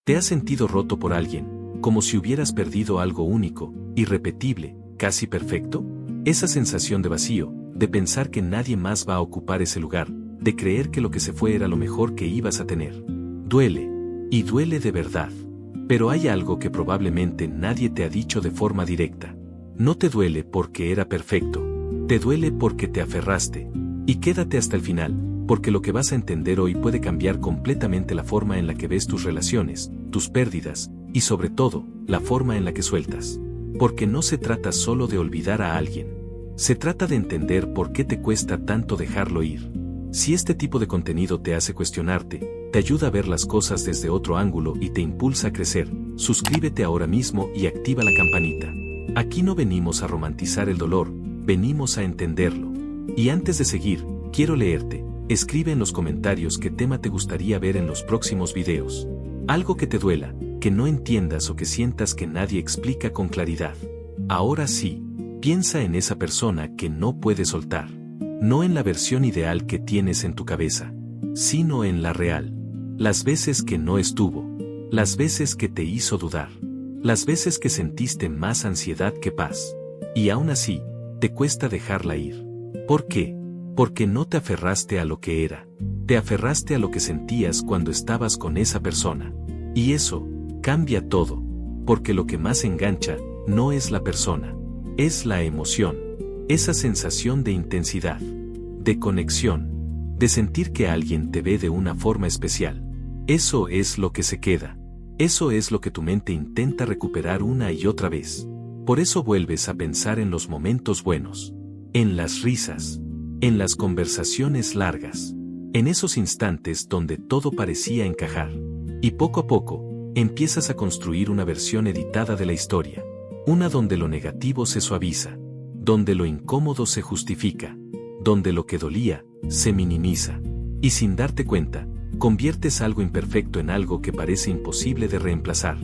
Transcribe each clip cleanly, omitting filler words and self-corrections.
¿Te has sentido roto por alguien, como si hubieras perdido algo único, irrepetible, casi perfecto? Esa sensación de vacío, de pensar que nadie más va a ocupar ese lugar, de creer que lo que se fue era lo mejor que ibas a tener. Duele, y duele de verdad. Pero hay algo que probablemente nadie te ha dicho de forma directa. No te duele porque era perfecto, te duele porque te aferraste. Y quédate hasta el final, porque lo que vas a entender hoy puede cambiar completamente la forma en la que ves tus relaciones, tus pérdidas, y sobre todo, la forma en la que sueltas. Porque no se trata solo de olvidar a alguien. Se trata de entender por qué te cuesta tanto dejarlo ir. Si este tipo de contenido te hace cuestionarte, te ayuda a ver las cosas desde otro ángulo y te impulsa a crecer, suscríbete ahora mismo y activa la campanita. Aquí no venimos a romantizar el dolor, venimos a entenderlo. Y antes de seguir, quiero leerte. Escribe en los comentarios qué tema te gustaría ver en los próximos videos. Algo que te duela, que no entiendas o que sientas que nadie explica con claridad. Ahora sí, piensa en esa persona que no puedes soltar. No en la versión ideal que tienes en tu cabeza, sino en la real. Las veces que no estuvo, las veces que te hizo dudar, las veces que sentiste más ansiedad que paz. Y aún así, te cuesta dejarla ir. ¿Por qué? Porque no te aferraste a lo que era. Te aferraste a lo que sentías cuando estabas con esa persona. Y eso cambia todo. Porque lo que más engancha no es la persona. Es la emoción. Esa sensación de intensidad. De conexión. De sentir que alguien te ve de una forma especial. Eso es lo que se queda. Eso es lo que tu mente intenta recuperar una y otra vez. Por eso vuelves a pensar en los momentos buenos. En las risas. En las conversaciones largas. En esos instantes donde todo parecía encajar. Y poco a poco, empiezas a construir una versión editada de la historia. Una donde lo negativo se suaviza. Donde lo incómodo se justifica. Donde lo que dolía, se minimiza. Y sin darte cuenta, conviertes algo imperfecto en algo que parece imposible de reemplazar.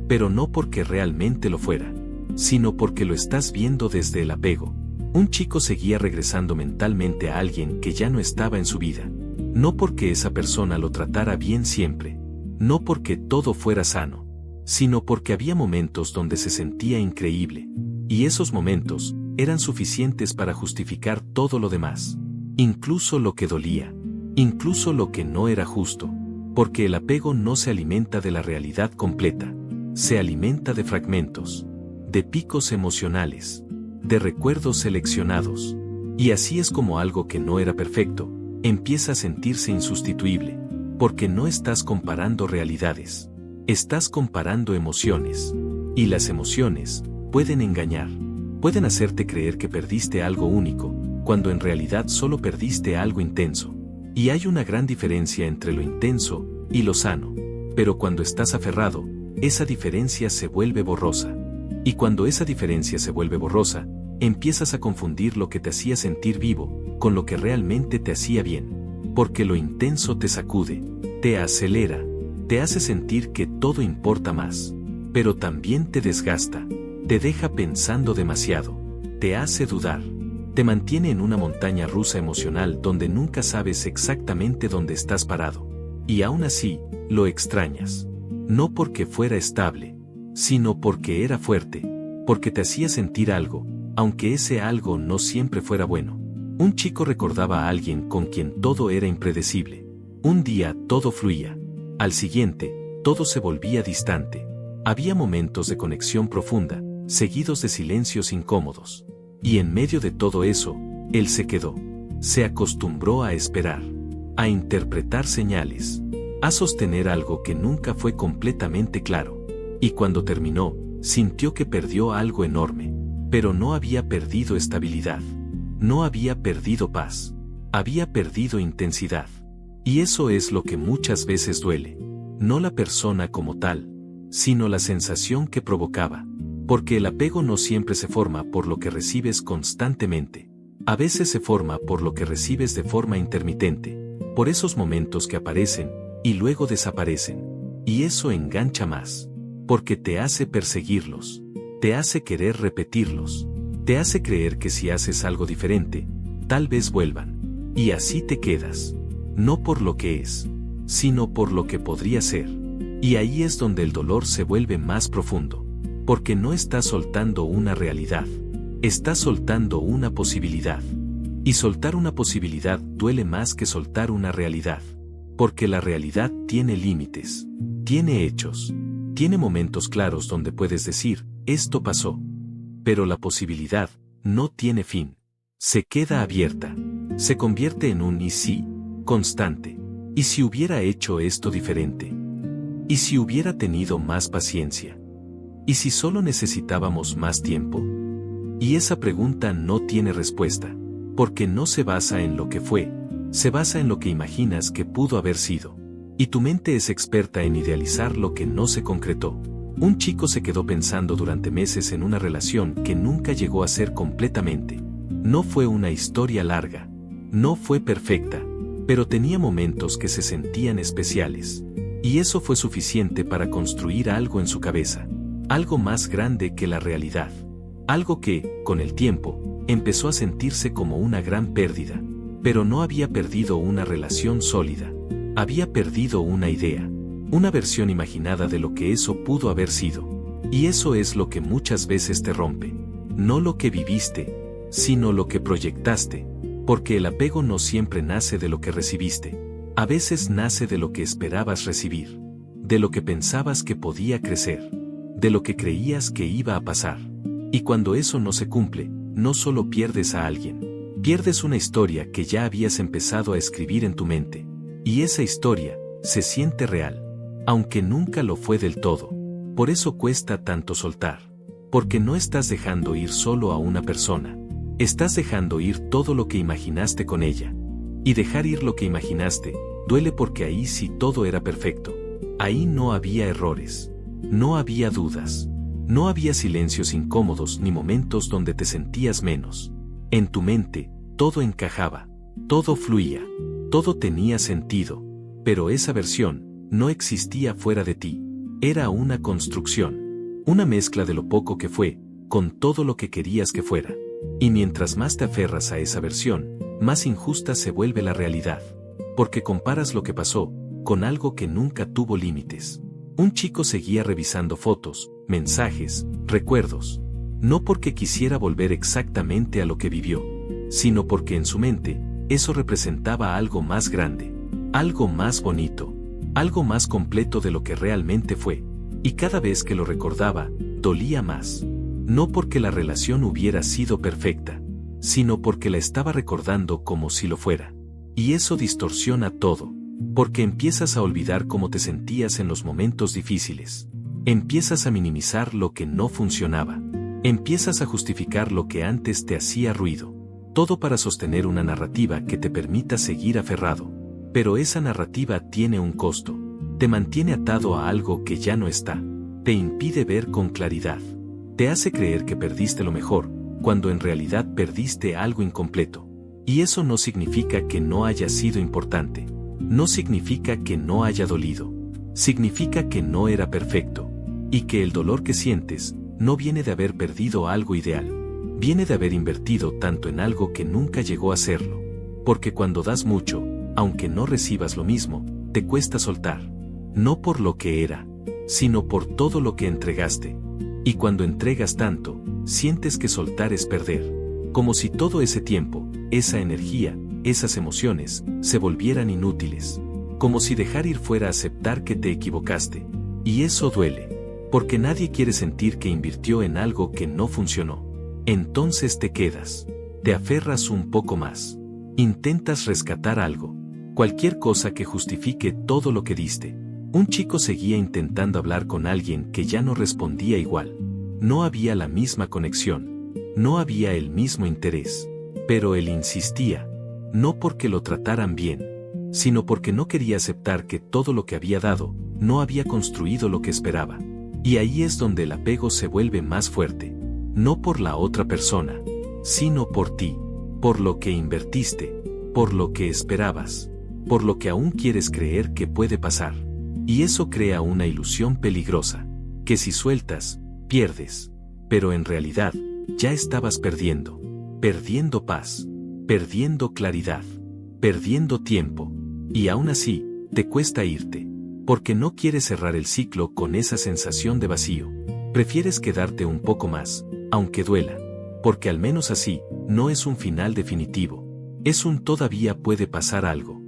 Pero no porque realmente lo fuera, sino porque lo estás viendo desde el apego. Un chico seguía regresando mentalmente a alguien que ya no estaba en su vida. No porque esa persona lo tratara bien siempre. No porque todo fuera sano. Sino porque había momentos donde se sentía increíble. Y esos momentos eran suficientes para justificar todo lo demás. Incluso lo que dolía. Incluso lo que no era justo. Porque el apego no se alimenta de la realidad completa. Se alimenta de fragmentos. De picos emocionales. De recuerdos seleccionados. Y así es como algo que no era perfecto, empieza a sentirse insustituible. Porque no estás comparando realidades. Estás comparando emociones. Y las emociones pueden engañar. Pueden hacerte creer que perdiste algo único, cuando en realidad solo perdiste algo intenso. Y hay una gran diferencia entre lo intenso y lo sano. Pero cuando estás aferrado, esa diferencia se vuelve borrosa. Y cuando esa diferencia se vuelve borrosa, empiezas a confundir lo que te hacía sentir vivo, con lo que realmente te hacía bien. Porque lo intenso te sacude, te acelera, te hace sentir que todo importa más. Pero también te desgasta, te deja pensando demasiado, te hace dudar, te mantiene en una montaña rusa emocional donde nunca sabes exactamente dónde estás parado. Y aún así, lo extrañas. No porque fuera estable, sino porque era fuerte, porque te hacía sentir algo, aunque ese algo no siempre fuera bueno. Un chico recordaba a alguien con quien todo era impredecible. Un día todo fluía. Al siguiente, todo se volvía distante. Había momentos de conexión profunda, seguidos de silencios incómodos. Y en medio de todo eso, él se quedó. Se acostumbró a esperar, a interpretar señales, a sostener algo que nunca fue completamente claro. Y cuando terminó, sintió que perdió algo enorme, pero no había perdido estabilidad. No había perdido paz. Había perdido intensidad. Y eso es lo que muchas veces duele. No la persona como tal, sino la sensación que provocaba. Porque el apego no siempre se forma por lo que recibes constantemente. A veces se forma por lo que recibes de forma intermitente. Por esos momentos que aparecen, y luego desaparecen. Y eso engancha más. Porque te hace perseguirlos. Te hace querer repetirlos. Te hace creer que si haces algo diferente, tal vez vuelvan. Y así te quedas. No por lo que es, sino por lo que podría ser. Y ahí es donde el dolor se vuelve más profundo. Porque no estás soltando una realidad. Estás soltando una posibilidad. Y soltar una posibilidad duele más que soltar una realidad. Porque la realidad tiene límites. Tiene hechos. Tiene momentos claros donde puedes decir, esto pasó. Pero la posibilidad no tiene fin. Se queda abierta. Se convierte en un y si constante. ¿Y si hubiera hecho esto diferente? ¿Y si hubiera tenido más paciencia? ¿Y si solo necesitábamos más tiempo? Y esa pregunta no tiene respuesta, porque no se basa en lo que fue, se basa en lo que imaginas que pudo haber sido. Y tu mente es experta en idealizar lo que no se concretó. Un chico se quedó pensando durante meses en una relación que nunca llegó a ser completamente. No fue una historia larga. No fue perfecta, pero tenía momentos que se sentían especiales. Y eso fue suficiente para construir algo en su cabeza. Algo más grande que la realidad. Algo que, con el tiempo, empezó a sentirse como una gran pérdida. Pero no había perdido una relación sólida. Había perdido una idea. Una versión imaginada de lo que eso pudo haber sido. Y eso es lo que muchas veces te rompe. No lo que viviste, sino lo que proyectaste. Porque el apego no siempre nace de lo que recibiste. A veces nace de lo que esperabas recibir. De lo que pensabas que podía crecer. De lo que creías que iba a pasar. Y cuando eso no se cumple, no solo pierdes a alguien. Pierdes una historia que ya habías empezado a escribir en tu mente. Y esa historia se siente real. Aunque nunca lo fue del todo. Por eso cuesta tanto soltar. Porque no estás dejando ir solo a una persona. Estás dejando ir todo lo que imaginaste con ella. Y dejar ir lo que imaginaste, duele porque ahí sí todo era perfecto. Ahí no había errores. No había dudas. No había silencios incómodos ni momentos donde te sentías menos. En tu mente, todo encajaba. Todo fluía. Todo tenía sentido. Pero esa versión no existía fuera de ti. Era una construcción. Una mezcla de lo poco que fue, con todo lo que querías que fuera. Y mientras más te aferras a esa versión, más injusta se vuelve la realidad. Porque comparas lo que pasó con algo que nunca tuvo límites. Un chico seguía revisando fotos, mensajes, recuerdos. No porque quisiera volver exactamente a lo que vivió, sino porque en su mente, eso representaba algo más grande, algo más bonito, algo más completo de lo que realmente fue. Y cada vez que lo recordaba, dolía más. No porque la relación hubiera sido perfecta, sino porque la estaba recordando como si lo fuera. Y eso distorsiona todo, porque empiezas a olvidar cómo te sentías en los momentos difíciles. Empiezas a minimizar lo que no funcionaba. Empiezas a justificar lo que antes te hacía ruido. Todo para sostener una narrativa que te permita seguir aferrado. Pero esa narrativa tiene un costo. Te mantiene atado a algo que ya no está. Te impide ver con claridad. Te hace creer que perdiste lo mejor, cuando en realidad perdiste algo incompleto. Y eso no significa que no haya sido importante. No significa que no haya dolido. Significa que no era perfecto. Y que el dolor que sientes, no viene de haber perdido algo ideal. Viene de haber invertido tanto en algo que nunca llegó a serlo. Porque cuando das mucho, aunque no recibas lo mismo, te cuesta soltar. No por lo que era, sino por todo lo que entregaste. Y cuando entregas tanto, sientes que soltar es perder. Como si todo ese tiempo, esa energía, esas emociones, se volvieran inútiles. Como si dejar ir fuera aceptar que te equivocaste. Y eso duele. Porque nadie quiere sentir que invirtió en algo que no funcionó. Entonces te quedas. Te aferras un poco más. Intentas rescatar algo. Cualquier cosa que justifique todo lo que diste. Un chico seguía intentando hablar con alguien que ya no respondía igual. No había la misma conexión. No había el mismo interés. Pero él insistía. No porque lo trataran bien, sino porque no quería aceptar que todo lo que había dado, no había construido lo que esperaba. Y ahí es donde el apego se vuelve más fuerte. No por la otra persona, sino por ti. Por lo que invertiste. Por lo que esperabas. Por lo que aún quieres creer que puede pasar. Y eso crea una ilusión peligrosa, que si sueltas, pierdes. Pero en realidad, ya estabas perdiendo. Perdiendo paz. Perdiendo claridad. Perdiendo tiempo. Y aún así, te cuesta irte. Porque no quieres cerrar el ciclo con esa sensación de vacío. Prefieres quedarte un poco más, aunque duela. Porque al menos así, no es un final definitivo. Es un todavía puede pasar algo.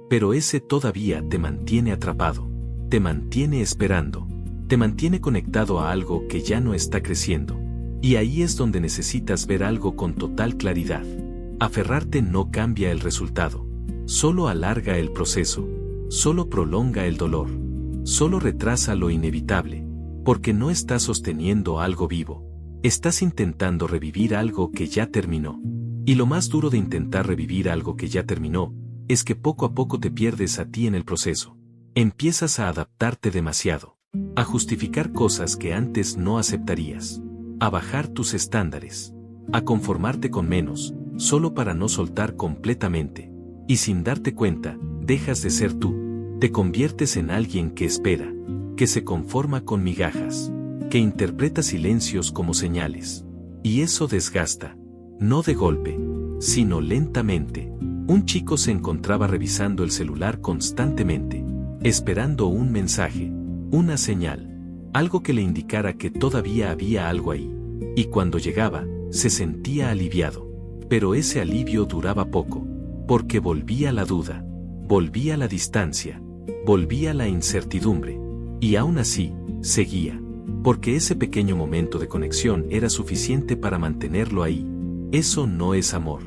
Pero ese todavía te mantiene atrapado. Te mantiene esperando. Te mantiene conectado a algo que ya no está creciendo. Y ahí es donde necesitas ver algo con total claridad. Aferrarte no cambia el resultado. Solo alarga el proceso. Solo prolonga el dolor. Solo retrasa lo inevitable. Porque no estás sosteniendo algo vivo. Estás intentando revivir algo que ya terminó. Y lo más duro de intentar revivir algo que ya terminó, es que poco a poco te pierdes a ti en el proceso. Empiezas a adaptarte demasiado. A justificar cosas que antes no aceptarías. A bajar tus estándares. A conformarte con menos, solo para no soltar completamente. Y sin darte cuenta, dejas de ser tú. Te conviertes en alguien que espera. Que se conforma con migajas. Que interpreta silencios como señales. Y eso desgasta. No de golpe, sino lentamente. Un chico se encontraba revisando el celular constantemente. Esperando un mensaje. Una señal. Algo que le indicara que todavía había algo ahí. Y cuando llegaba, se sentía aliviado. Pero ese alivio duraba poco. Porque volvía la duda. Volvía la distancia. Volvía la incertidumbre. Y aún así, seguía. Porque ese pequeño momento de conexión era suficiente para mantenerlo ahí. Eso no es amor.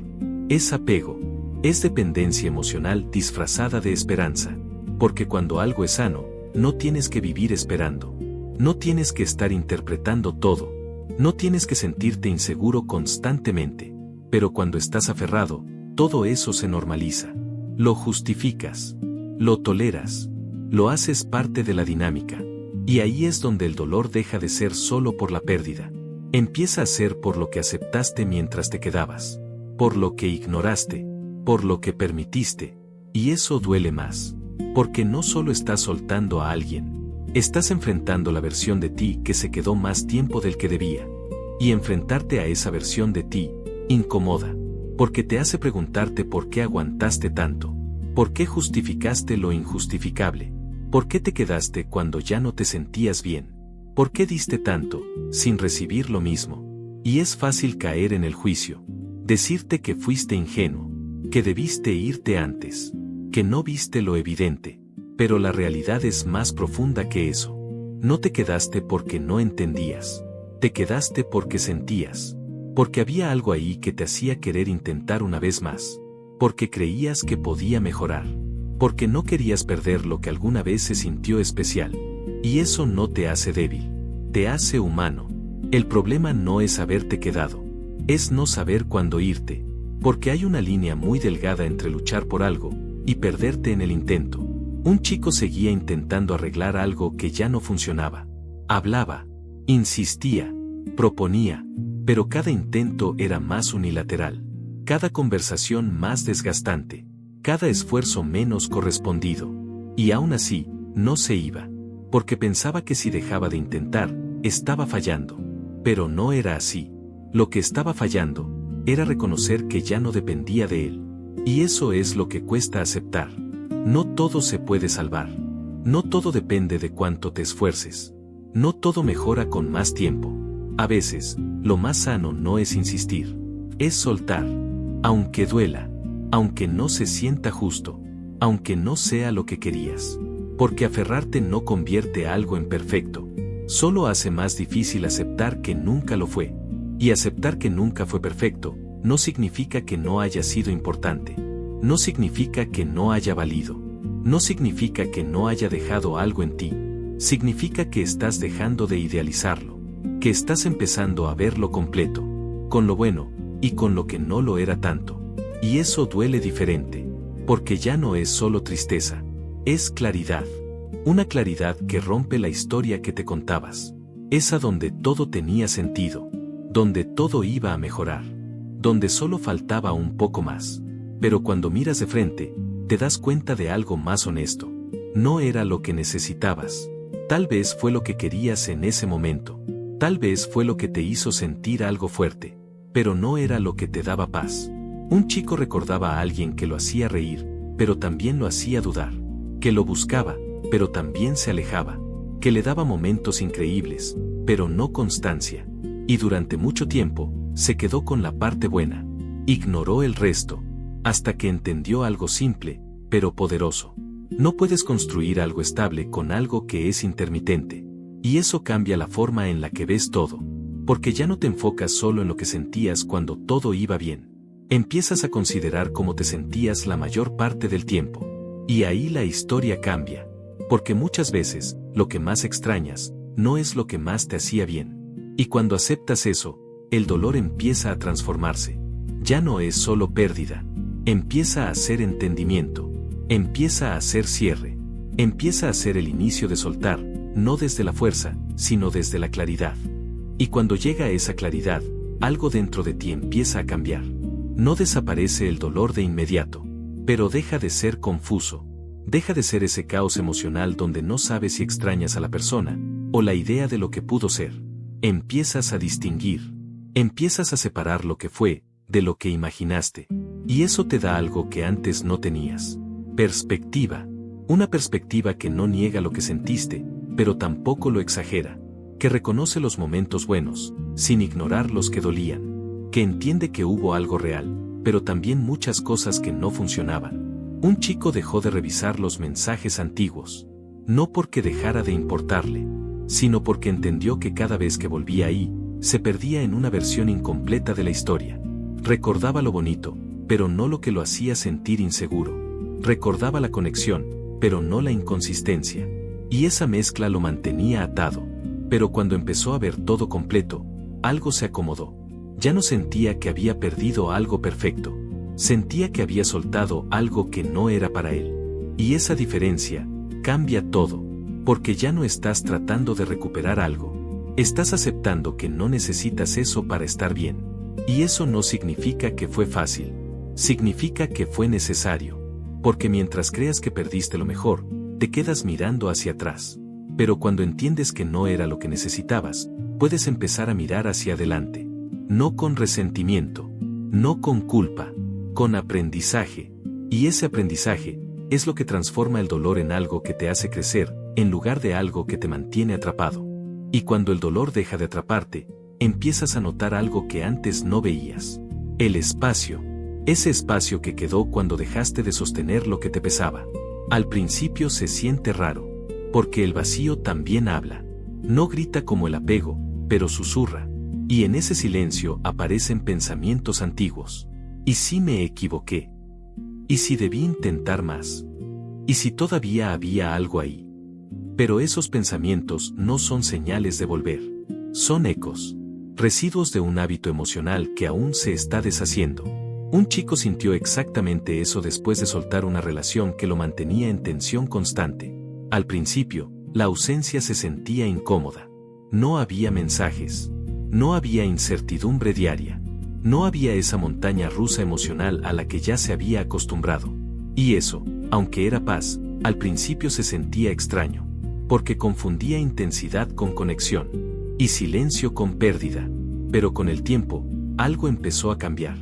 Es apego. Es dependencia emocional disfrazada de esperanza. Porque cuando algo es sano, no tienes que vivir esperando. No tienes que estar interpretando todo. No tienes que sentirte inseguro constantemente. Pero cuando estás aferrado, todo eso se normaliza. Lo justificas. Lo toleras. Lo haces parte de la dinámica. Y ahí es donde el dolor deja de ser solo por la pérdida. Empieza a ser por lo que aceptaste mientras te quedabas. Por lo que ignoraste. Por lo que permitiste. Y eso duele más. Porque no solo estás soltando a alguien. Estás enfrentando la versión de ti que se quedó más tiempo del que debía. Y enfrentarte a esa versión de ti, incomoda. Porque te hace preguntarte por qué aguantaste tanto. ¿Por qué justificaste lo injustificable? ¿Por qué te quedaste cuando ya no te sentías bien? ¿Por qué diste tanto, sin recibir lo mismo? Y es fácil caer en el juicio. Decirte que fuiste ingenuo. Que debiste irte antes. Que no viste lo evidente. Pero la realidad es más profunda que eso. No te quedaste porque no entendías. Te quedaste porque sentías. Porque había algo ahí que te hacía querer intentar una vez más. Porque creías que podía mejorar. Porque no querías perder lo que alguna vez se sintió especial. Y eso no te hace débil. Te hace humano. El problema no es haberte quedado. Es no saber cuándo irte. Porque hay una línea muy delgada entre luchar por algo y perderte en el intento. Un chico seguía intentando arreglar algo que ya no funcionaba. Hablaba. Insistía. Proponía. Pero cada intento era más unilateral. Cada conversación más desgastante. Cada esfuerzo menos correspondido. Y aún así, no se iba. Porque pensaba que si dejaba de intentar, estaba fallando. Pero no era así. Lo que estaba fallando, era reconocer que ya no dependía de él. Y eso es lo que cuesta aceptar. No todo se puede salvar. No todo depende de cuánto te esfuerces. No todo mejora con más tiempo. A veces, lo más sano no es insistir. Es soltar. Aunque duela. Aunque no se sienta justo. Aunque no sea lo que querías. Porque aferrarte no convierte algo en perfecto. Solo hace más difícil aceptar que nunca lo fue. Y aceptar que nunca fue perfecto, no significa que no haya sido importante. No significa que no haya valido. No significa que no haya dejado algo en ti. Significa que estás dejando de idealizarlo. Que estás empezando a verlo completo. Con lo bueno, y con lo que no lo era tanto. Y eso duele diferente. Porque ya no es solo tristeza. Es claridad. Una claridad que rompe la historia que te contabas. Esa donde todo tenía sentido. Donde todo iba a mejorar. Donde solo faltaba un poco más. Pero cuando miras de frente, te das cuenta de algo más honesto. No era lo que necesitabas. Tal vez fue lo que querías en ese momento. Tal vez fue lo que te hizo sentir algo fuerte. Pero no era lo que te daba paz. Un chico recordaba a alguien que lo hacía reír, pero también lo hacía dudar. Que lo buscaba, pero también se alejaba, que le daba momentos increíbles, pero no constancia. Y durante mucho tiempo, se quedó con la parte buena. Ignoró el resto, hasta que entendió algo simple, pero poderoso. No puedes construir algo estable con algo que es intermitente. Y eso cambia la forma en la que ves todo. Porque ya no te enfocas solo en lo que sentías cuando todo iba bien. Empiezas a considerar cómo te sentías la mayor parte del tiempo. Y ahí la historia cambia. Porque muchas veces, lo que más extrañas, no es lo que más te hacía bien. Y cuando aceptas eso, el dolor empieza a transformarse. Ya no es solo pérdida. Empieza a ser entendimiento. Empieza a ser cierre. Empieza a ser el inicio de soltar, no desde la fuerza, sino desde la claridad. Y cuando llega esa claridad, algo dentro de ti empieza a cambiar. No desaparece el dolor de inmediato, pero deja de ser confuso. Deja de ser ese caos emocional donde no sabes si extrañas a la persona, o la idea de lo que pudo ser. Empiezas a distinguir. Empiezas a separar lo que fue, de lo que imaginaste. Y eso te da algo que antes no tenías. Perspectiva. Una perspectiva que no niega lo que sentiste, pero tampoco lo exagera. Que reconoce los momentos buenos, sin ignorar los que dolían. Que entiende que hubo algo real, pero también muchas cosas que no funcionaban. Un chico dejó de revisar los mensajes antiguos. No porque dejara de importarle, sino porque entendió que cada vez que volvía ahí, se perdía en una versión incompleta de la historia. Recordaba lo bonito, pero no lo que lo hacía sentir inseguro. Recordaba la conexión, pero no la inconsistencia. Y esa mezcla lo mantenía atado. Pero cuando empezó a ver todo completo, algo se acomodó. Ya no sentía que había perdido algo perfecto. Sentía que había soltado algo que no era para él. Y esa diferencia cambia todo, porque ya no estás tratando de recuperar algo. Estás aceptando que no necesitas eso para estar bien. Y eso no significa que fue fácil. Significa que fue necesario. Porque mientras creas que perdiste lo mejor, te quedas mirando hacia atrás. Pero cuando entiendes que no era lo que necesitabas, puedes empezar a mirar hacia adelante. No con resentimiento, no con culpa, con aprendizaje. Y ese aprendizaje es lo que transforma el dolor en algo que te hace crecer, en lugar de algo que te mantiene atrapado. Y cuando el dolor deja de atraparte, empiezas a notar algo que antes no veías. El espacio. Ese espacio que quedó cuando dejaste de sostener lo que te pesaba. Al principio se siente raro, porque el vacío también habla. No grita como el apego, pero susurra. Y en ese silencio aparecen pensamientos antiguos. ¿Y si me equivoqué? ¿Y si debí intentar más? ¿Y si todavía había algo ahí? Pero esos pensamientos no son señales de volver. Son ecos. Residuos de un hábito emocional que aún se está deshaciendo. Un chico sintió exactamente eso después de soltar una relación que lo mantenía en tensión constante. Al principio, la ausencia se sentía incómoda. No había mensajes. No había incertidumbre diaria. No había esa montaña rusa emocional a la que ya se había acostumbrado. Y eso, aunque era paz, al principio se sentía extraño. Porque confundía intensidad con conexión. Y silencio con pérdida. Pero con el tiempo, algo empezó a cambiar.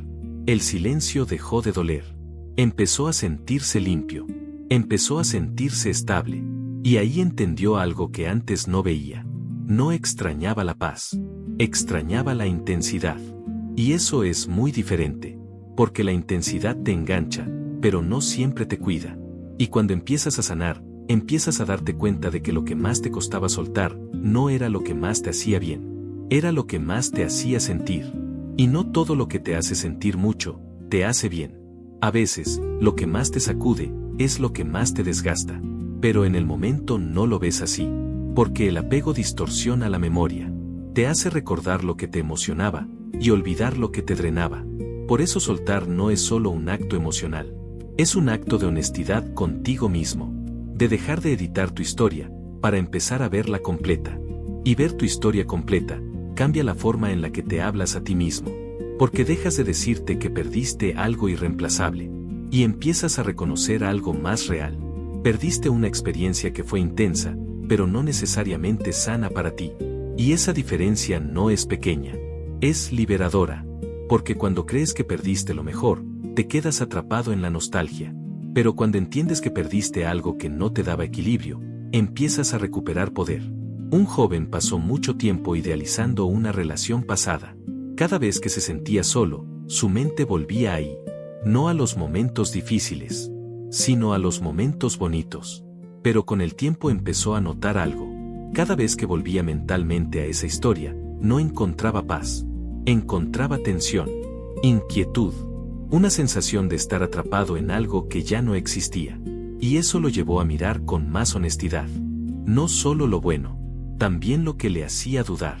El silencio dejó de doler. Empezó a sentirse limpio. Empezó a sentirse estable. Y ahí entendió algo que antes no veía. No extrañaba la paz. Extrañaba la intensidad. Y eso es muy diferente. Porque la intensidad te engancha, pero no siempre te cuida. Y cuando empiezas a sanar, empiezas a darte cuenta de que lo que más te costaba soltar, no era lo que más te hacía bien. Era lo que más te hacía sentir. Y no todo lo que te hace sentir mucho, te hace bien. A veces, lo que más te sacude, es lo que más te desgasta. Pero en el momento no lo ves así. Porque el apego distorsiona la memoria. Te hace recordar lo que te emocionaba, y olvidar lo que te drenaba. Por eso soltar no es solo un acto emocional. Es un acto de honestidad contigo mismo. De dejar de editar tu historia, para empezar a verla completa. Y ver tu historia completa, cambia la forma en la que te hablas a ti mismo. Porque dejas de decirte que perdiste algo irreemplazable. Y empiezas a reconocer algo más real. Perdiste una experiencia que fue intensa, pero no necesariamente sana para ti. Y esa diferencia no es pequeña. Es liberadora. Porque cuando crees que perdiste lo mejor, te quedas atrapado en la nostalgia. Pero cuando entiendes que perdiste algo que no te daba equilibrio, empiezas a recuperar poder. Un joven pasó mucho tiempo idealizando una relación pasada. Cada vez que se sentía solo, su mente volvía ahí. No a los momentos difíciles, sino a los momentos bonitos. Pero con el tiempo empezó a notar algo. Cada vez que volvía mentalmente a esa historia, no encontraba paz. Encontraba tensión, inquietud, una sensación de estar atrapado en algo que ya no existía. Y eso lo llevó a mirar con más honestidad. No solo lo bueno, también lo que le hacía dudar,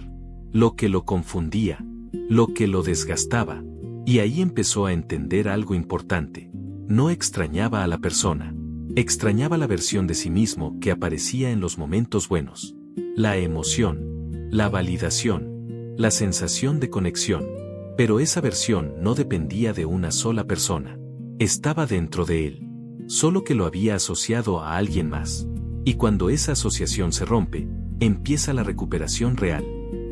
lo que lo confundía, lo que lo desgastaba. Y ahí empezó a entender algo importante. No extrañaba a la persona, extrañaba la versión de sí mismo que aparecía en los momentos buenos. La emoción, la validación, la sensación de conexión. Pero esa versión no dependía de una sola persona. Estaba dentro de él. Solo que lo había asociado a alguien más. Y cuando esa asociación se rompe, empieza la recuperación real.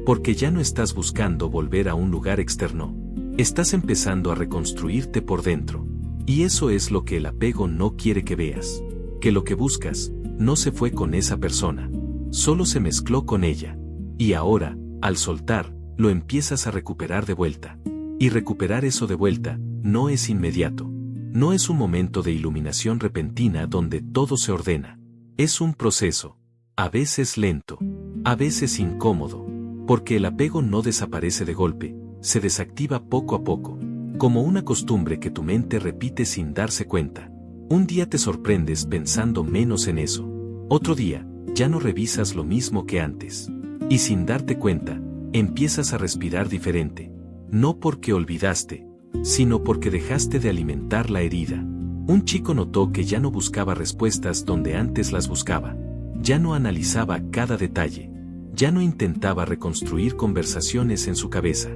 Porque ya no estás buscando volver a un lugar externo. Estás empezando a reconstruirte por dentro. Y eso es lo que el apego no quiere que veas. Que lo que buscas, no se fue con esa persona. Solo se mezcló con ella. Y ahora, al soltar, lo empiezas a recuperar de vuelta. Y recuperar eso de vuelta, no es inmediato. No es un momento de iluminación repentina donde todo se ordena. Es un proceso. A veces lento. A veces incómodo. Porque el apego no desaparece de golpe. Se desactiva poco a poco. Como una costumbre que tu mente repite sin darse cuenta. Un día te sorprendes pensando menos en eso. Otro día, ya no revisas lo mismo que antes. Y sin darte cuenta, empiezas a respirar diferente. No porque olvidaste, sino porque dejaste de alimentar la herida. Un chico notó que ya no buscaba respuestas donde antes las buscaba. Ya no analizaba cada detalle. Ya no intentaba reconstruir conversaciones en su cabeza.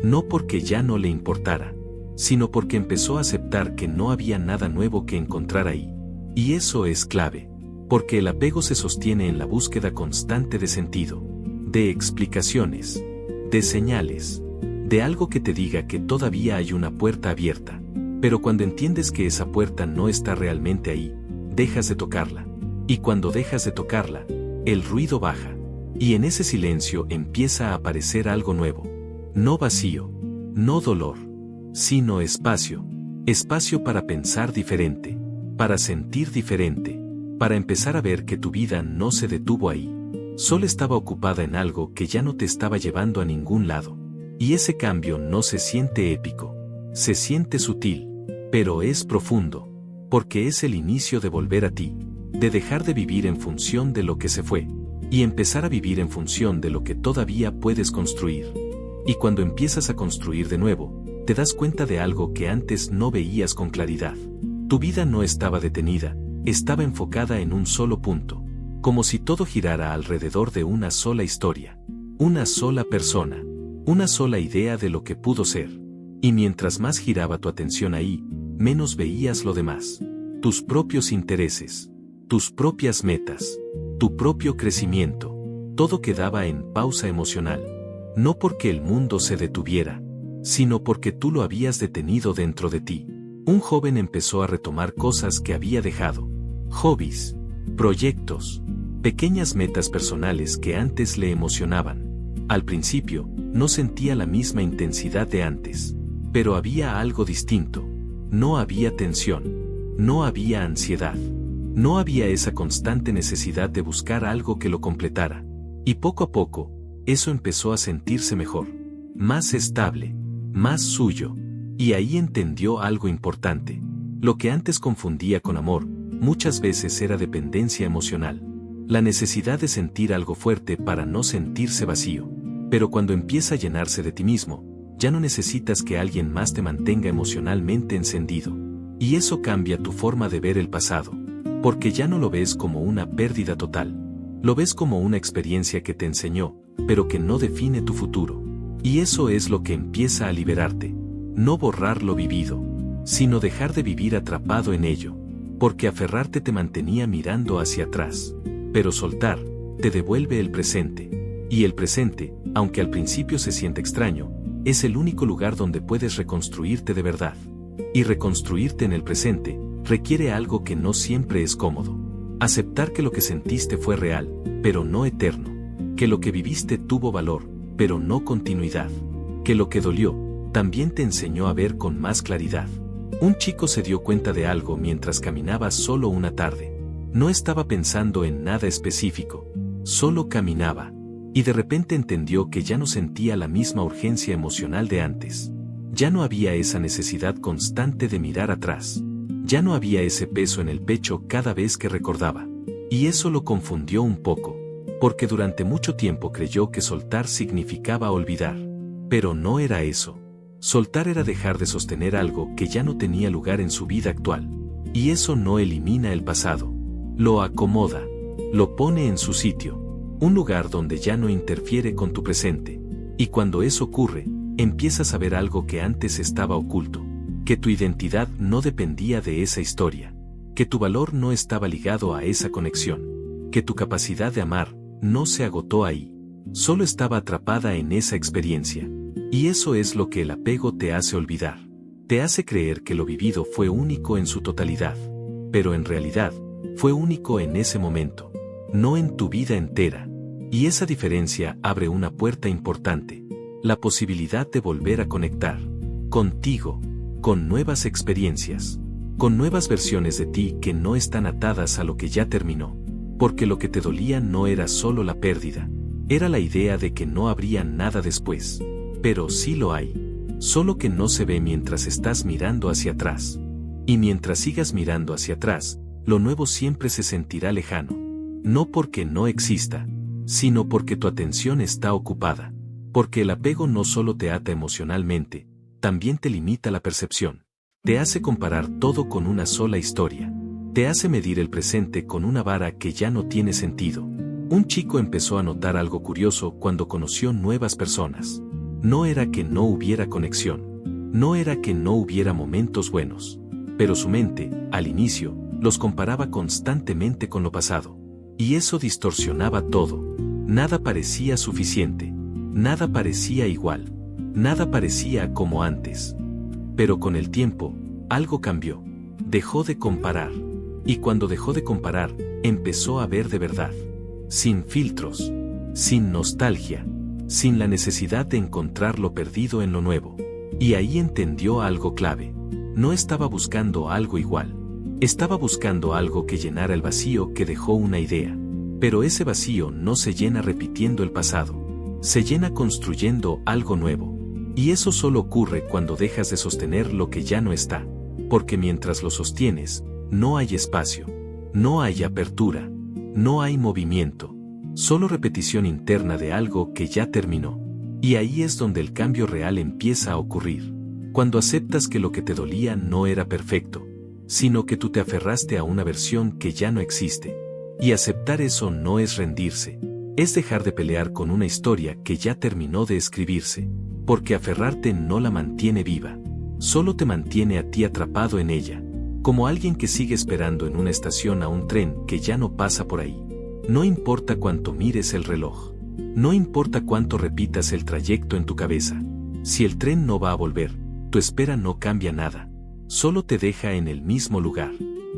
No porque ya no le importara, sino porque empezó a aceptar que no había nada nuevo que encontrar ahí. Y eso es clave, porque el apego se sostiene en la búsqueda constante de sentido, de explicaciones, de señales, de algo que te diga que todavía hay una puerta abierta. Pero cuando entiendes que esa puerta no está realmente ahí, dejas de tocarla. Y cuando dejas de tocarla, el ruido baja. Y en ese silencio empieza a aparecer algo nuevo. No vacío, no dolor, sino espacio. Espacio para pensar diferente, para sentir diferente, para empezar a ver que tu vida no se detuvo ahí. Solo estaba ocupada en algo que ya no te estaba llevando a ningún lado. Y ese cambio no se siente épico, se siente sutil, pero es profundo, porque es el inicio de volver a ti, de dejar de vivir en función de lo que se fue, y empezar a vivir en función de lo que todavía puedes construir. Y cuando empiezas a construir de nuevo, te das cuenta de algo que antes no veías con claridad. Tu vida no estaba detenida, estaba enfocada en un solo punto, como si todo girara alrededor de una sola historia, una sola persona, una sola idea de lo que pudo ser. Y mientras más giraba tu atención ahí, menos veías lo demás. Tus propios intereses, tus propias metas, tu propio crecimiento, todo quedaba en pausa emocional. No porque el mundo se detuviera, sino porque tú lo habías detenido dentro de ti. Un joven empezó a retomar cosas que había dejado. Hobbies, proyectos, pequeñas metas personales que antes le emocionaban. Al principio, no sentía la misma intensidad de antes. Pero había algo distinto. No había tensión. No había ansiedad. No había esa constante necesidad de buscar algo que lo completara. Y poco a poco, eso empezó a sentirse mejor. Más estable. Más suyo. Y ahí entendió algo importante. Lo que antes confundía con amor, muchas veces era dependencia emocional. La necesidad de sentir algo fuerte para no sentirse vacío. Pero cuando empieza a llenarse de ti mismo, ya no necesitas que alguien más te mantenga emocionalmente encendido. Y eso cambia tu forma de ver el pasado. Porque ya no lo ves como una pérdida total. Lo ves como una experiencia que te enseñó, pero que no define tu futuro. Y eso es lo que empieza a liberarte. No borrar lo vivido, sino dejar de vivir atrapado en ello. Porque aferrarte te mantenía mirando hacia atrás. Pero soltar, te devuelve el presente. Y el presente, aunque al principio se siente extraño, es el único lugar donde puedes reconstruirte de verdad. Y reconstruirte en el presente, requiere algo que no siempre es cómodo. Aceptar que lo que sentiste fue real, pero no eterno. Que lo que viviste tuvo valor, pero no continuidad. Que lo que dolió, también te enseñó a ver con más claridad. Un chico se dio cuenta de algo mientras caminaba solo una tarde. No estaba pensando en nada específico, solo caminaba. Y de repente entendió que ya no sentía la misma urgencia emocional de antes. Ya no había esa necesidad constante de mirar atrás. Ya no había ese peso en el pecho cada vez que recordaba. Y eso lo confundió un poco, porque durante mucho tiempo creyó que soltar significaba olvidar. Pero no era eso. Soltar era dejar de sostener algo que ya no tenía lugar en su vida actual. Y eso no elimina el pasado. Lo acomoda. Lo pone en su sitio. Un lugar donde ya no interfiere con tu presente. Y cuando eso ocurre, empiezas a ver algo que antes estaba oculto. Que tu identidad no dependía de esa historia. Que tu valor no estaba ligado a esa conexión. Que tu capacidad de amar no se agotó ahí. Solo estaba atrapada en esa experiencia. Y eso es lo que el apego te hace olvidar. Te hace creer que lo vivido fue único en su totalidad. Pero en realidad, fue único en ese momento. No en tu vida entera. Y esa diferencia abre una puerta importante. La posibilidad de volver a conectar. Contigo. Con nuevas experiencias. Con nuevas versiones de ti que no están atadas a lo que ya terminó. Porque lo que te dolía no era solo la pérdida. Era la idea de que no habría nada después. Pero sí lo hay. Solo que no se ve mientras estás mirando hacia atrás. Y mientras sigas mirando hacia atrás, lo nuevo siempre se sentirá lejano. No porque no exista, sino porque tu atención está ocupada. Porque el apego no solo te ata emocionalmente, también te limita la percepción. Te hace comparar todo con una sola historia. Te hace medir el presente con una vara que ya no tiene sentido. Un chico empezó a notar algo curioso cuando conoció nuevas personas. No era que no hubiera conexión. No era que no hubiera momentos buenos. Pero su mente, al inicio, los comparaba constantemente con lo pasado. Y eso distorsionaba todo. Nada parecía suficiente. Nada parecía igual. Nada parecía como antes. Pero con el tiempo, algo cambió. Dejó de comparar. Y cuando dejó de comparar, empezó a ver de verdad. Sin filtros. Sin nostalgia. Sin la necesidad de encontrar lo perdido en lo nuevo. Y ahí entendió algo clave. No estaba buscando algo igual. Estaba buscando algo que llenara el vacío que dejó una idea. Pero ese vacío no se llena repitiendo el pasado. Se llena construyendo algo nuevo. Y eso solo ocurre cuando dejas de sostener lo que ya no está. Porque mientras lo sostienes, no hay espacio. No hay apertura. No hay movimiento. Solo repetición interna de algo que ya terminó. Y ahí es donde el cambio real empieza a ocurrir. Cuando aceptas que lo que te dolía no era perfecto, sino que tú te aferraste a una versión que ya no existe. Y aceptar eso no es rendirse. Es dejar de pelear con una historia que ya terminó de escribirse. Porque aferrarte no la mantiene viva. Solo te mantiene a ti atrapado en ella. Como alguien que sigue esperando en una estación a un tren que ya no pasa por ahí. No importa cuánto mires el reloj. No importa cuánto repitas el trayecto en tu cabeza. Si el tren no va a volver, tu espera no cambia nada. Solo te deja en el mismo lugar.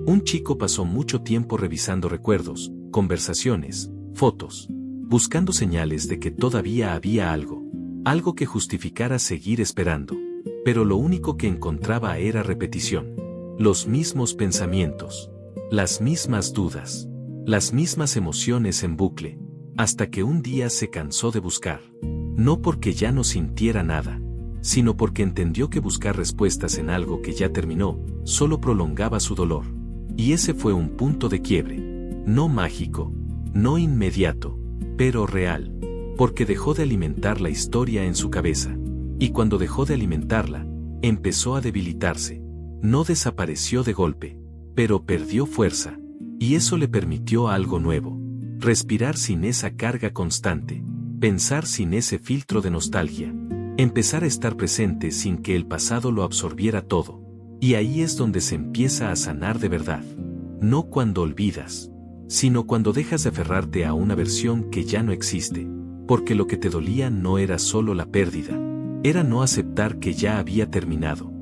Un chico pasó mucho tiempo revisando recuerdos, conversaciones, fotos, buscando señales de que todavía había algo. Algo que justificara seguir esperando. Pero lo único que encontraba era repetición. Los mismos pensamientos. Las mismas dudas. Las mismas emociones en bucle, hasta que un día se cansó de buscar. No porque ya no sintiera nada, sino porque entendió que buscar respuestas en algo que ya terminó, solo prolongaba su dolor. Y ese fue un punto de quiebre. No mágico, no inmediato, pero real. Porque dejó de alimentar la historia en su cabeza. Y cuando dejó de alimentarla, empezó a debilitarse. No desapareció de golpe, pero perdió fuerza. Y eso le permitió algo nuevo. Respirar sin esa carga constante. Pensar sin ese filtro de nostalgia. Empezar a estar presente sin que el pasado lo absorbiera todo. Y ahí es donde se empieza a sanar de verdad. No cuando olvidas, sino cuando dejas de aferrarte a una versión que ya no existe. Porque lo que te dolía no era solo la pérdida. Era no aceptar que ya había terminado.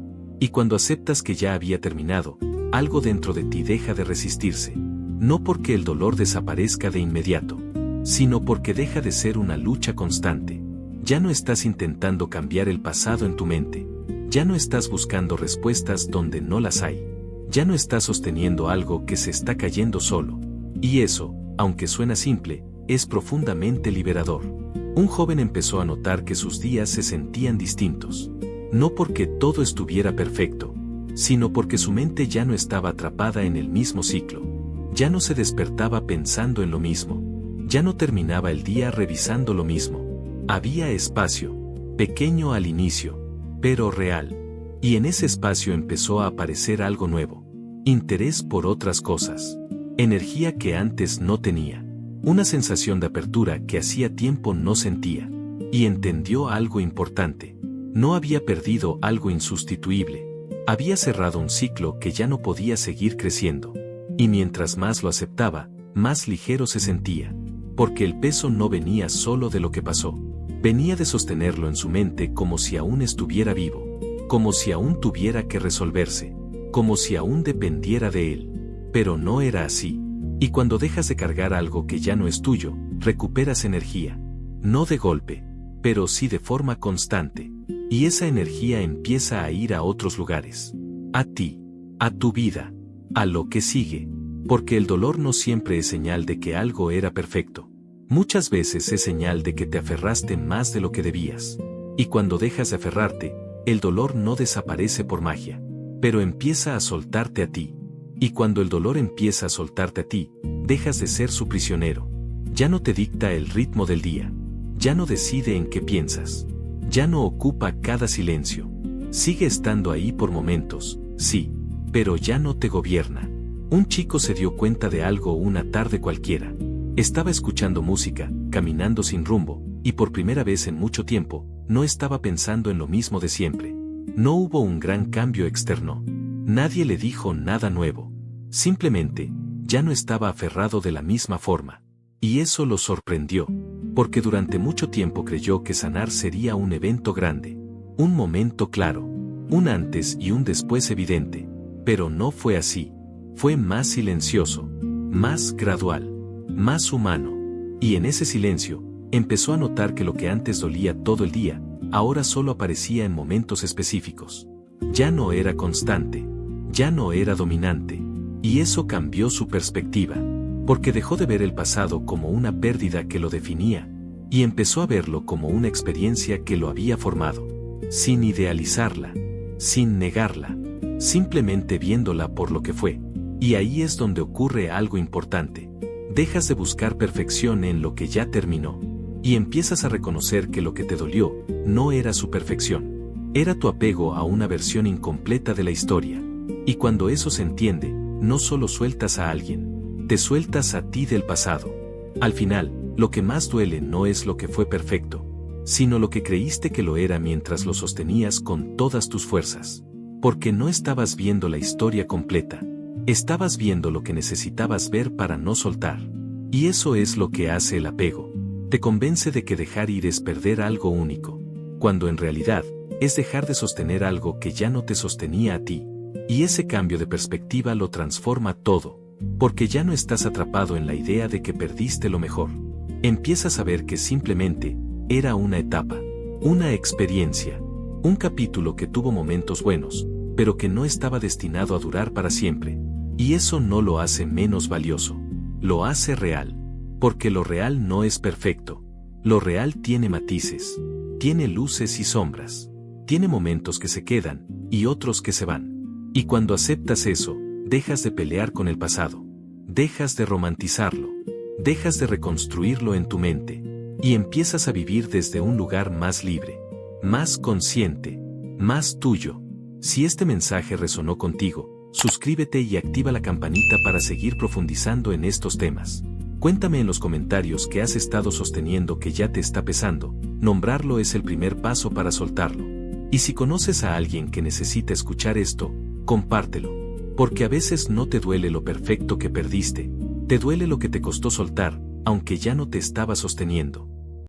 Y cuando aceptas que ya había terminado, algo dentro de ti deja de resistirse. No porque el dolor desaparezca de inmediato, sino porque deja de ser una lucha constante. Ya no estás intentando cambiar el pasado en tu mente. Ya no estás buscando respuestas donde no las hay. Ya no estás sosteniendo algo que se está cayendo solo. Y eso, aunque suena simple, es profundamente liberador. Un joven empezó a notar que sus días se sentían distintos. No porque todo estuviera perfecto, sino porque su mente ya no estaba atrapada en el mismo ciclo. Ya no se despertaba pensando en lo mismo. Ya no terminaba el día revisando lo mismo. Había espacio, pequeño al inicio, pero real. Y en ese espacio empezó a aparecer algo nuevo. Interés por otras cosas. Energía que antes no tenía. Una sensación de apertura que hacía tiempo no sentía. Y entendió algo importante. No había perdido algo insustituible. Había cerrado un ciclo que ya no podía seguir creciendo. Y mientras más lo aceptaba, más ligero se sentía. Porque el peso no venía solo de lo que pasó. Venía de sostenerlo en su mente como si aún estuviera vivo. Como si aún tuviera que resolverse. Como si aún dependiera de él. Pero no era así. Y cuando dejas de cargar algo que ya no es tuyo, recuperas energía. No de golpe, pero sí de forma constante. Y esa energía empieza a ir a otros lugares. A ti. A tu vida. A lo que sigue. Porque el dolor no siempre es señal de que algo era perfecto. Muchas veces es señal de que te aferraste más de lo que debías. Y cuando dejas de aferrarte, el dolor no desaparece por magia. Pero empieza a soltarte a ti. Y cuando el dolor empieza a soltarte a ti, dejas de ser su prisionero. Ya no te dicta el ritmo del día. Ya no decide en qué piensas. Ya no ocupa cada silencio. Sigue estando ahí por momentos, sí, pero ya no te gobierna. Un chico se dio cuenta de algo una tarde cualquiera. Estaba escuchando música, caminando sin rumbo, y por primera vez en mucho tiempo, no estaba pensando en lo mismo de siempre. No hubo un gran cambio externo. Nadie le dijo nada nuevo. Simplemente, ya no estaba aferrado de la misma forma. Y eso lo sorprendió, porque durante mucho tiempo creyó que sanar sería un evento grande. Un momento claro. Un antes y un después evidente. Pero no fue así. Fue más silencioso. Más gradual. Más humano. Y en ese silencio, empezó a notar que lo que antes dolía todo el día, ahora solo aparecía en momentos específicos. Ya no era constante. Ya no era dominante. Y eso cambió su perspectiva. Porque dejó de ver el pasado como una pérdida que lo definía, y empezó a verlo como una experiencia que lo había formado. Sin idealizarla. Sin negarla. Simplemente viéndola por lo que fue. Y ahí es donde ocurre algo importante. Dejas de buscar perfección en lo que ya terminó. Y empiezas a reconocer que lo que te dolió no era su perfección. Era tu apego a una versión incompleta de la historia. Y cuando eso se entiende, no solo sueltas a alguien, te sueltas a ti del pasado. Al final, lo que más duele no es lo que fue perfecto, sino lo que creíste que lo era mientras lo sostenías con todas tus fuerzas. Porque no estabas viendo la historia completa. Estabas viendo lo que necesitabas ver para no soltar. Y eso es lo que hace el apego. Te convence de que dejar ir es perder algo único, cuando en realidad, es dejar de sostener algo que ya no te sostenía a ti. Y ese cambio de perspectiva lo transforma todo, porque ya no estás atrapado en la idea de que perdiste lo mejor. Empiezas a ver que simplemente, era una etapa, una experiencia, un capítulo que tuvo momentos buenos, pero que no estaba destinado a durar para siempre. Y eso no lo hace menos valioso. Lo hace real. Porque lo real no es perfecto. Lo real tiene matices. Tiene luces y sombras. Tiene momentos que se quedan, y otros que se van. Y cuando aceptas eso, dejas de pelear con el pasado. Dejas de romantizarlo. Dejas de reconstruirlo en tu mente. Y empiezas a vivir desde un lugar más libre. Más consciente. Más tuyo. Si este mensaje resonó contigo, suscríbete y activa la campanita para seguir profundizando en estos temas. Cuéntame en los comentarios qué has estado sosteniendo que ya te está pesando. Nombrarlo es el primer paso para soltarlo. Y si conoces a alguien que necesita escuchar esto, compártelo. Porque a veces no te duele lo perfecto que perdiste, te duele lo que te costó soltar, aunque ya no te estaba sosteniendo.